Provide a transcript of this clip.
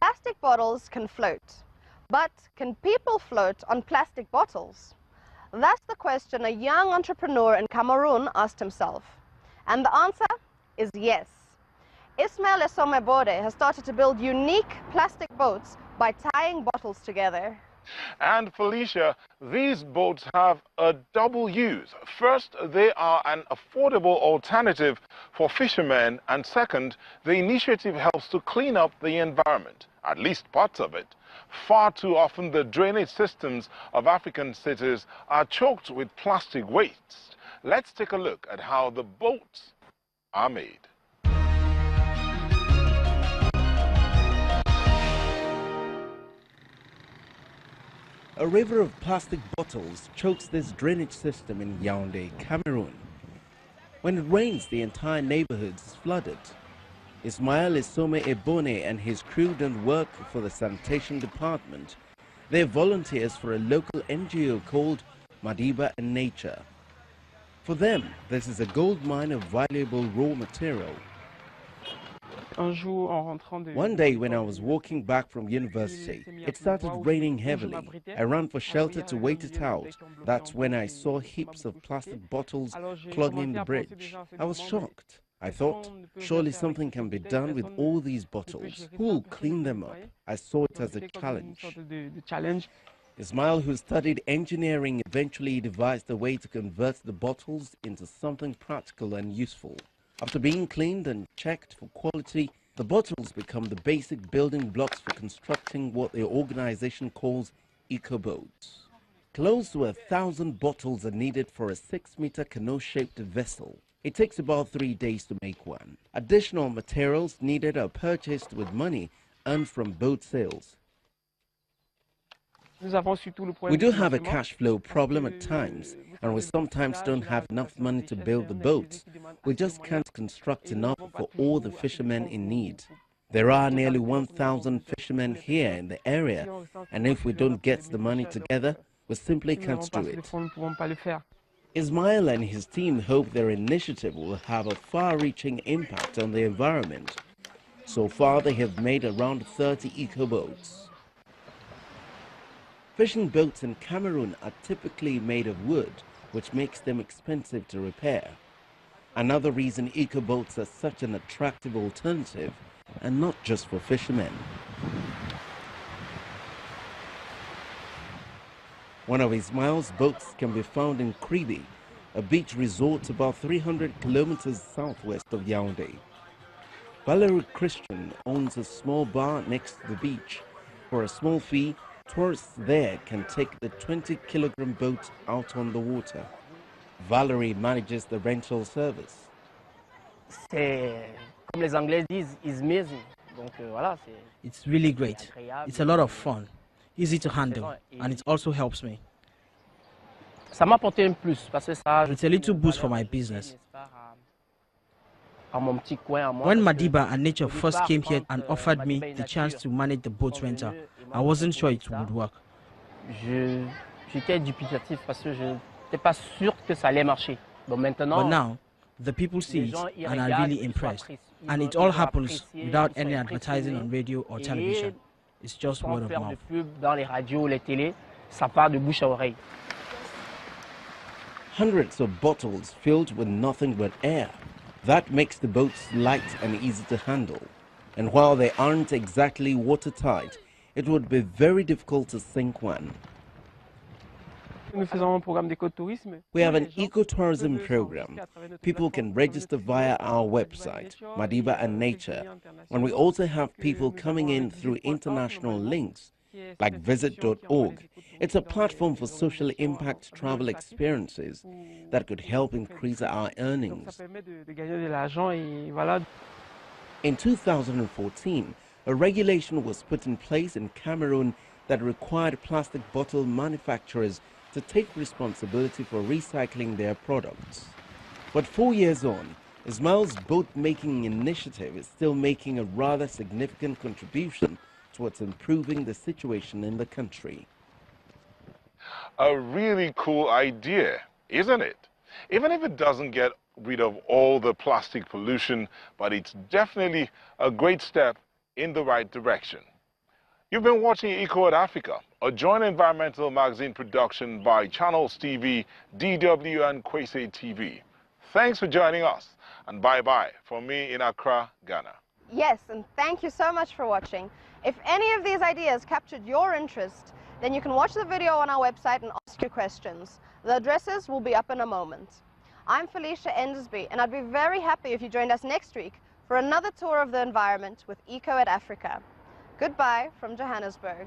Plastic bottles can float, but can people float on plastic bottles? That's the question a young entrepreneur in Cameroon asked himself. And the answer is yes. Ismail Esomebode has started to build unique plastic boats by tying bottles together. And Felicia, these boats have a double use. First, they are an affordable alternative for fishermen, and second, the initiative helps to clean up the environment, at least parts of it. Far too often, the drainage systems of African cities are choked with plastic waste. Let's take a look at how the boats are made. A river of plastic bottles chokes this drainage system in Yaoundé, Cameroon. When it rains, the entire neighborhood is flooded. Ismail Isome Ebone and his crew don't work for the sanitation department. They're volunteers for a local NGO called Madiba and Nature. For them, this is a gold mine of valuable raw material. One day when I was walking back from university, it started raining heavily. I ran for shelter to wait it out. That's when I saw heaps of plastic bottles clogging the bridge. I was shocked. I thought, surely something can be done with all these bottles. Who will clean them up? I saw it as a challenge. Ismail, who studied engineering, eventually devised a way to convert the bottles into something practical and useful. After being cleaned and checked for quality, the bottles become the basic building blocks for constructing what the organization calls eco-boats. Close to 1,000 bottles are needed for a 6-meter canoe-shaped vessel. It takes about 3 days to make one. Additional materials needed are purchased with money earned from boat sales. We do have a cash flow problem at times, and we sometimes don't have enough money to build the boats. We just can't construct enough for all the fishermen in need. There are nearly 1,000 fishermen here in the area, and if we don't get the money together, we simply can't do it. Ismail and his team hope their initiative will have a far-reaching impact on the environment. So far, they have made around 30 eco-boats. Fishing boats in Cameroon are typically made of wood, which makes them expensive to repair. Another reason eco-boats are such an attractive alternative, and not just for fishermen. One of Ismail's boats can be found in Kribi, a beach resort about 300 kilometers southwest of Yaoundé. Valerie Christian owns a small bar next to the beach. For a small fee, tourists there can take the 20-kilogram boat out on the water. Valerie manages the rental service. It's really great. It's a lot of fun, easy to handle, and it also helps me. It's a little boost for my business. When Madiba and Nature first came here and offered me the chance to manage the boat rental, I wasn't sure it would work. But now, the people see it and are really impressed. And it all happens without any advertising on radio or television. It's just word of mouth. Hundreds of bottles filled with nothing but air. That makes the boats light and easy to handle. And while they aren't exactly watertight, it would be very difficult to sink one. We have an ecotourism program. People can register via our website, Madiba and Nature. And we also have people coming in through international links, like visit.org. It's a platform for social impact travel experiences that could help increase our earnings. In 2014, a regulation was put in place in Cameroon that required plastic bottle manufacturers to take responsibility for recycling their products. But 4 years on, Ismail's boat-making initiative is still making a rather significant contribution towards improving the situation in the country. A really cool idea, isn't it? Even if it doesn't get rid of all the plastic pollution, but it's definitely a great step in the right direction. You've been watching Eco at Africa, a joint environmental magazine production by Channels TV, DW and Kwese TV. Thanks for joining us, and bye-bye from me in Accra, Ghana. Yes, and thank you so much for watching. If any of these ideas captured your interest, then you can watch the video on our website and ask your questions. The addresses will be up in a moment. I'm Felicia Endersby, and I'd be very happy if you joined us next week for another tour of the environment with Eco at Africa. Goodbye from Johannesburg.